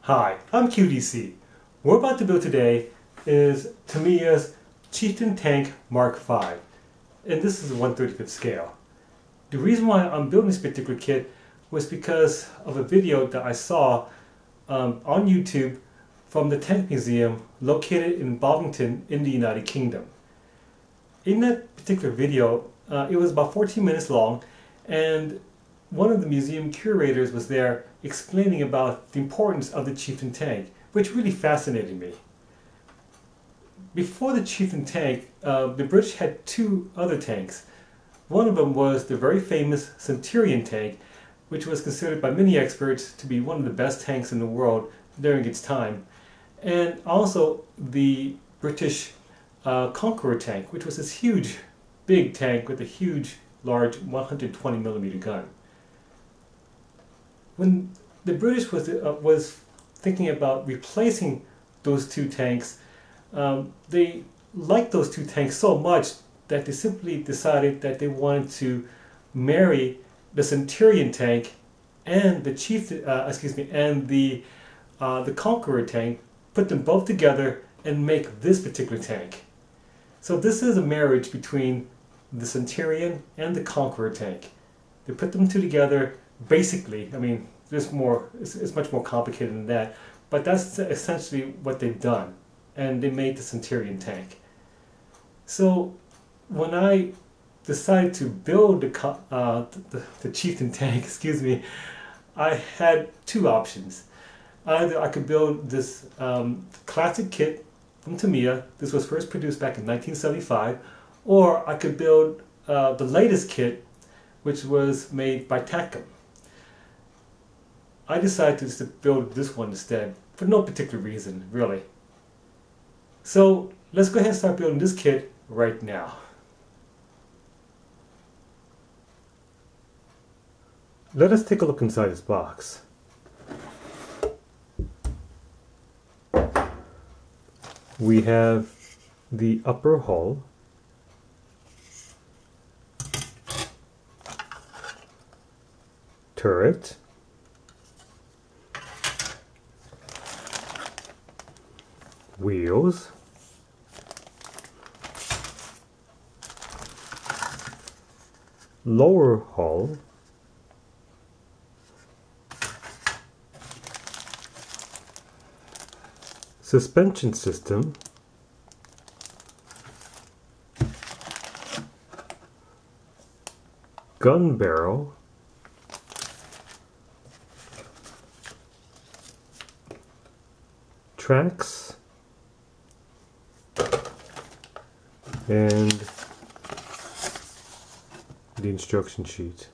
Hi, I'm QDC. What we're about to build today is Tamiya's Chieftain Tank Mark V, and this is a 1/35th scale. The reason why I'm building this particular kit was because of a video that I saw on YouTube from the Tank Museum located in Bovington in the United Kingdom. In that particular video, it was about 14 minutes long, and one of the museum curators was there explaining about the importance of the Chieftain Tank, which really fascinated me. Before the Chieftain Tank, the British had two other tanks. One of them was the very famous Centurion tank, which was considered by many experts to be one of the best tanks in the world during its time. And also the British Conqueror tank, which was this huge, big tank with a huge, large 120mm gun. When the British was thinking about replacing those two tanks, they liked those two tanks so much that they simply decided that they wanted to marry the Centurion tank and the the Conqueror tank, put them both together and make this particular tank. So this is a marriage between the Centurion and the Conqueror tank. They put them two together. Basically, I mean, it's much more complicated than that, but that's essentially what they've done, and they made the Centurion tank. So when I decided to build the Chieftain tank, excuse me, I had two options. Either I could build this classic kit from Tamiya. This was first produced back in 1975, or I could build the latest kit, which was made by Tamiya. I decided to build this one instead, for no particular reason, really. So let's go ahead and start building this kit right now. Let us take a look inside this box. We have the upper hull, turret, wheels, lower hull, suspension system, gun barrel, tracks, and the instruction sheet.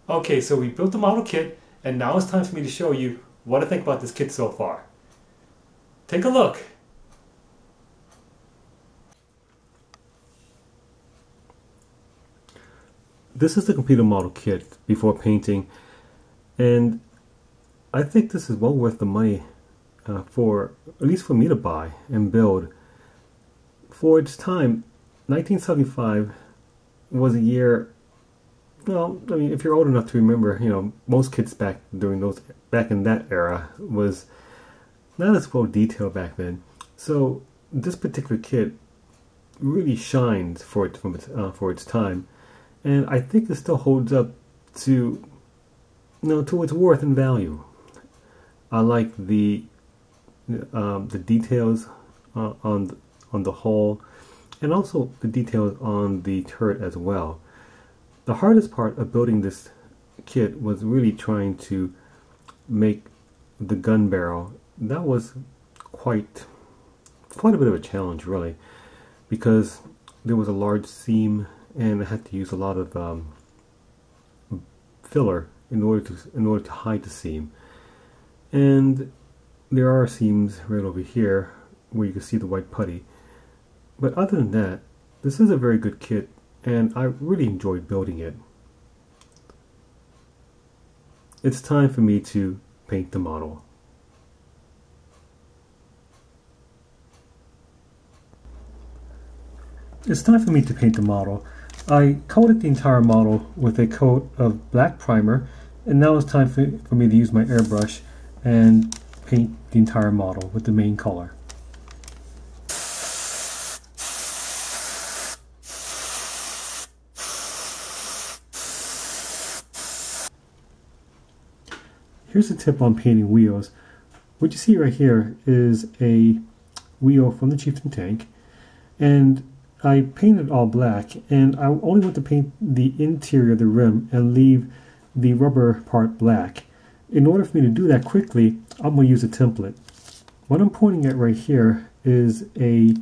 Okay, so we built the model kit, and now it's time for me to show you what I think about this kit so far. Take a look. This is the completed model kit before painting, and I think this is well worth the money for, at least for me to buy and build. For its time, 1975 was a year, well, I mean, if you're old enough to remember, you know, most kits back in that era was not as well detailed back then. So this particular kit really shines for its time, and I think it still holds up to, to its worth and value. I like the details on the hull, and also the details on the turret as well. The hardest part of building this kit was really trying to make the gun barrel. That was quite a bit of a challenge, really, because there was a large seam and I had to use a lot of filler in order to hide the seam. And there are seams right over here where you can see the white putty. But other than that, this is a very good kit, and I really enjoyed building it. It's time for me to paint the model. It's time for me to paint the model. I coated the entire model with a coat of black primer, and now it's time for me to use my airbrush and paint the entire model with the main color. Here's a tip on painting wheels. What you see right here is a wheel from the Chieftain Tank, and I painted all black, and I only want to paint the interior of the rim and leave the rubber part black. In order for me to do that quickly, I'm going to use a template. What I'm pointing at right here is a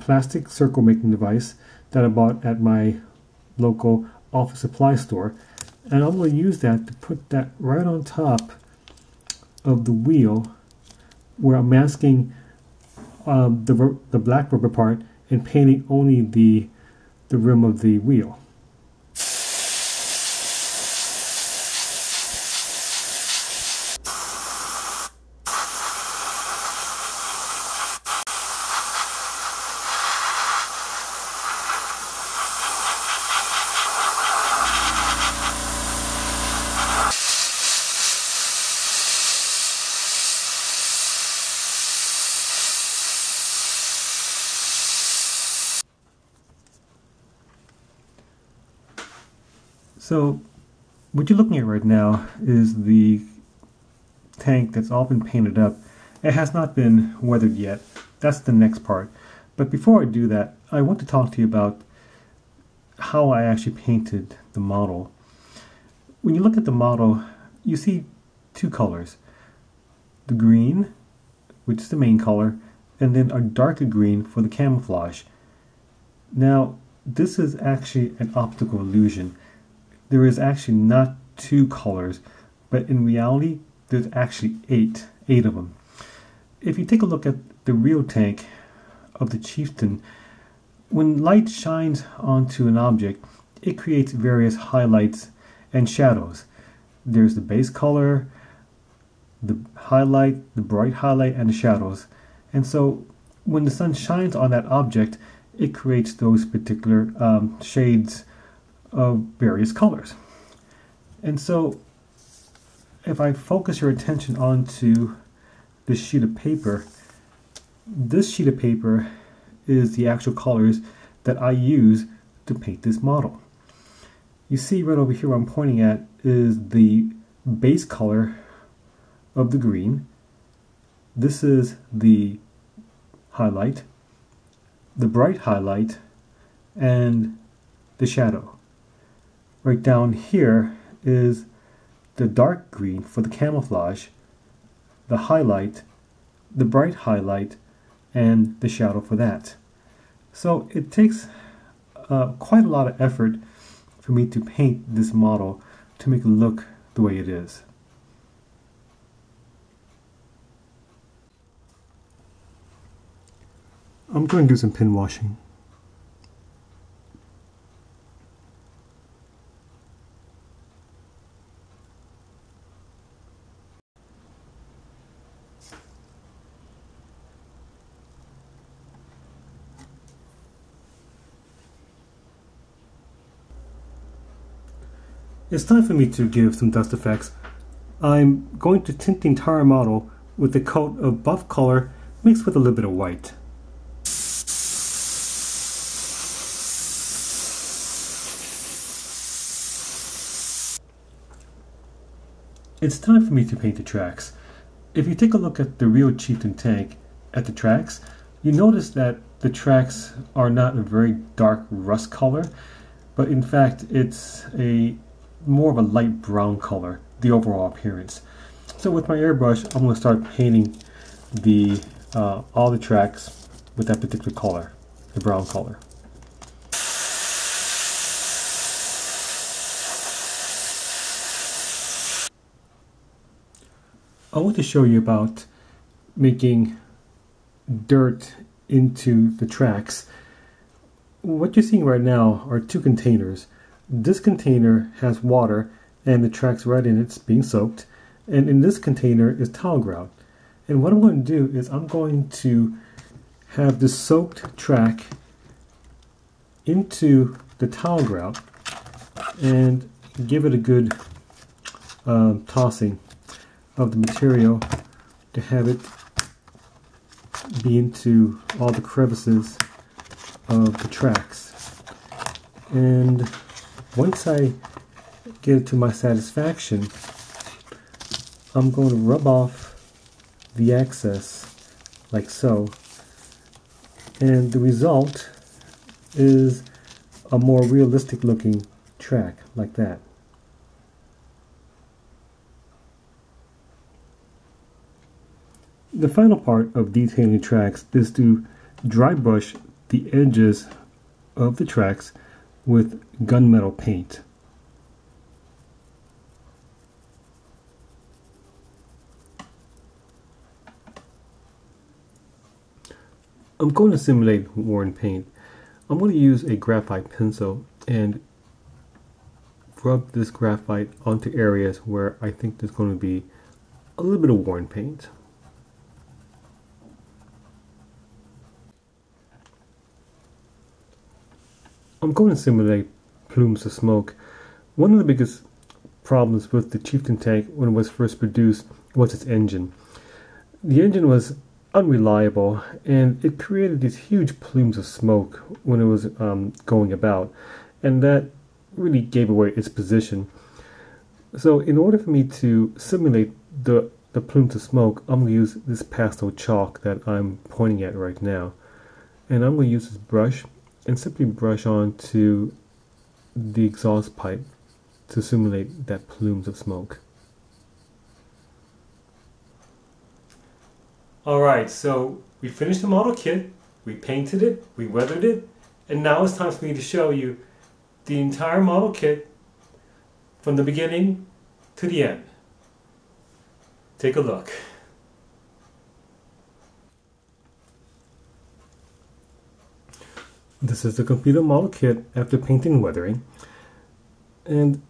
plastic circle making device that I bought at my local office supply store. And I'm going to use that to put that right on top of the wheel, where I'm masking the black rubber part and painting only the rim of the wheel. So what you're looking at right now is the tank that's all been painted up. It has not been weathered yet. That's the next part. But before I do that, I want to talk to you about how I actually painted the model. When you look at the model, you see two colors. The green, which is the main color, and then a darker green for the camouflage. Now, this is actually an optical illusion. There is actually not two colors, but in reality, there's actually eight of them. If you take a look at the real tank of the Chieftain, when light shines onto an object, it creates various highlights and shadows. There's the base color, the highlight, the bright highlight, and the shadows. And so when the sun shines on that object, it creates those particular shades of various colors. And so if I focus your attention onto this sheet of paper, this sheet of paper is the actual colors that I use to paint this model. You see right over here, what I'm pointing at is the base color of the green. This is the highlight, the bright highlight, and the shadow. Right down here is the dark green for the camouflage, the highlight, the bright highlight, and the shadow for that. So it takes quite a lot of effort for me to paint this model to make it look the way it is. I'm going to do some pin washing. It's time for me to give some dust effects. I'm going to tint the entire model with a coat of buff color mixed with a little bit of white. It's time for me to paint the tracks. If you take a look at the real Chieftain tank at the tracks, you notice that the tracks are not a very dark rust color, but in fact it's more of a light brown color, the overall appearance. So with my airbrush, I'm going to start painting all the tracks with that particular color, the brown color. I want to show you about making dirt into the tracks. What you're seeing right now are two containers. This container has water and the tracks right in it's being soaked, and in this container is tile grout. And what I'm going to do is I'm going to have the soaked track into the tile grout and give it a good tossing of the material to have it be into all the crevices of the tracks. And once I get it to my satisfaction, I'm going to rub off the excess like so, and the result is a more realistic looking track like that. The final part of detailing tracks is to dry brush the edges of the tracks with gunmetal paint. I'm going to simulate worn paint. I'm going to use a graphite pencil and rub this graphite onto areas where I think there's going to be a little bit of worn paint. I'm going to simulate plumes of smoke. One of the biggest problems with the Chieftain tank when it was first produced was its engine. The engine was unreliable and it created these huge plumes of smoke when it was going about, and that really gave away its position. So in order for me to simulate the plumes of smoke, I'm going to use this pastel chalk that I'm pointing at right now, and I'm going to use this brush and simply brush onto the exhaust pipe to simulate that plumes of smoke. Alright, so we finished the model kit, we painted it, we weathered it, and now it's time for me to show you the entire model kit from the beginning to the end. Take a look. This is the completed model kit after painting and weathering, and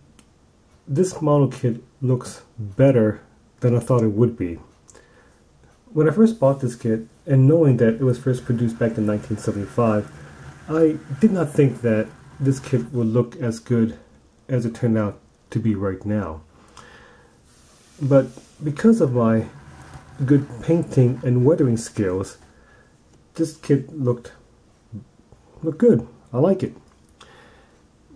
this model kit looks better than I thought it would be. When I first bought this kit, and knowing that it was first produced back in 1975, I did not think that this kit would look as good as it turned out to be right now. But because of my good painting and weathering skills, this kit looked good. I like it.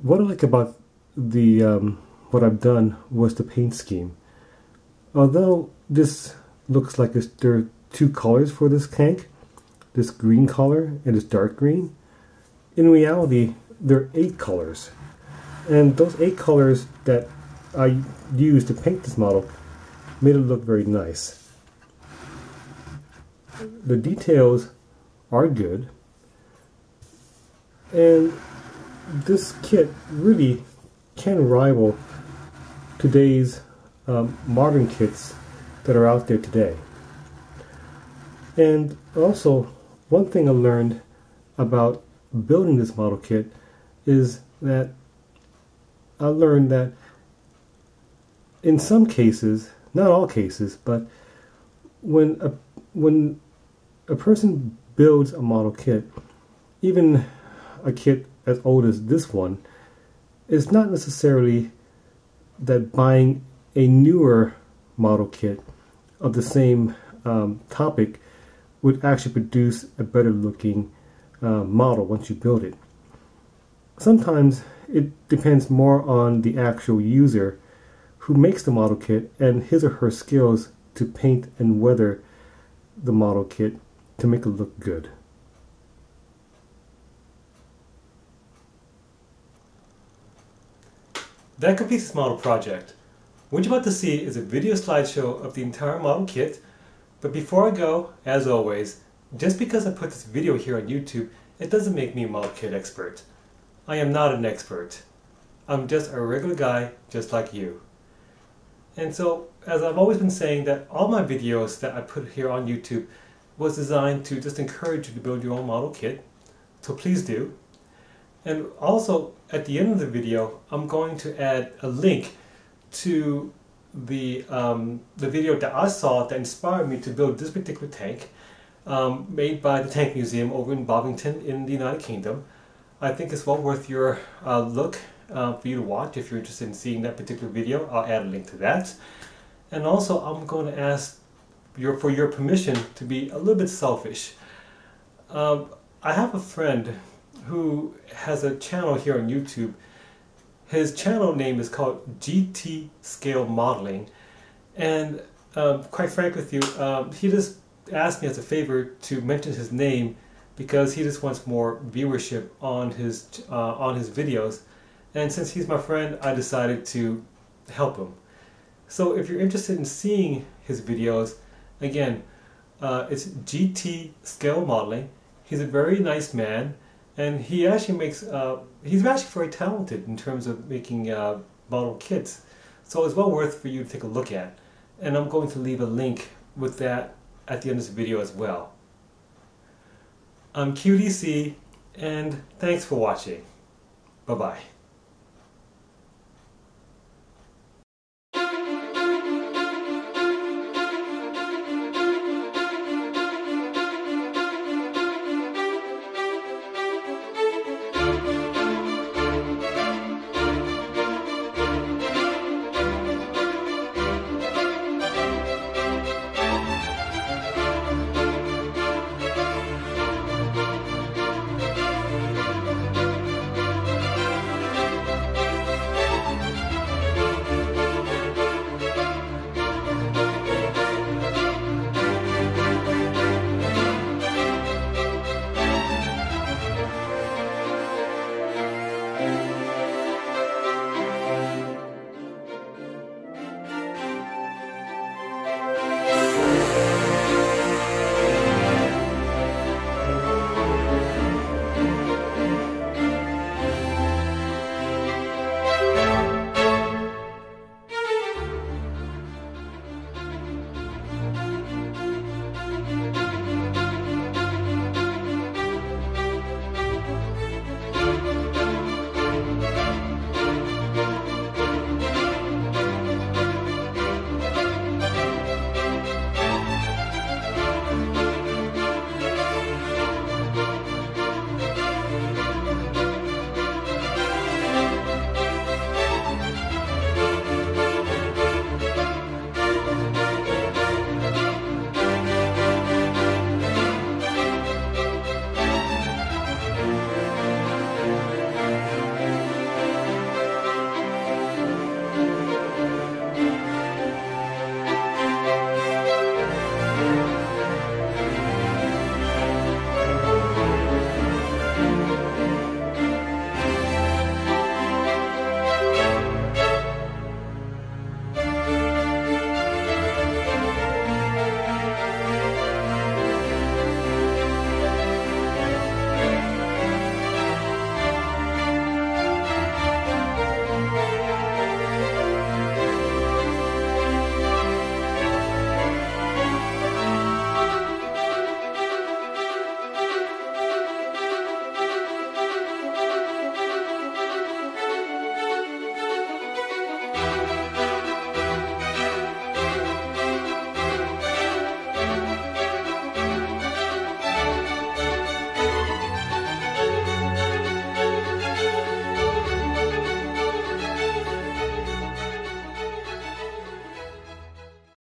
What I like about what I've done was the paint scheme. Although this looks like there are two colors for this tank, this green color and this dark green, in reality there are 8 colors. And those 8 colors that I used to paint this model made it look very nice. The details are good, and this kit really can rival today's modern kits that are out there today. And also, one thing I learned about building this model kit is that I learned that in some cases, not all cases, but when a person builds a model kit, even a kit as old as this one, it's not necessarily that buying a newer model kit of the same topic would actually produce a better looking model once you build it. Sometimes it depends more on the actual user who makes the model kit and his or her skills to paint and weather the model kit to make it look good. That completes this model project. What you're about to see is a video slideshow of the entire model kit. But before I go, as always, just because I put this video here on YouTube, it doesn't make me a model kit expert. I am not an expert. I'm just a regular guy just like you. And so, as I've always been saying, that all my videos that I put here on YouTube was designed to just encourage you to build your own model kit. So please do. And also, at the end of the video, I'm going to add a link to the video that I saw that inspired me to build this particular tank, made by the Tank Museum over in Bovington in the United Kingdom. I think it's well worth your look for you to watch if you're interested in seeing that particular video. I'll add a link to that. And also, I'm going to ask for your permission to be a little bit selfish. I have a friend who has a channel here on YouTube. His channel name is called GT Scale Modeling, and quite frank with you, he just asked me as a favor to mention his name because he just wants more viewership on his videos, and since he's my friend, I decided to help him. So if you're interested in seeing his videos, again, it's GT Scale Modeling. He's a very nice man. And he actually makes, he's actually very talented in terms of making model kits. So it's well worth for you to take a look at. And I'm going to leave a link with that at the end of this video as well. I'm QDC, and thanks for watching. Bye-bye.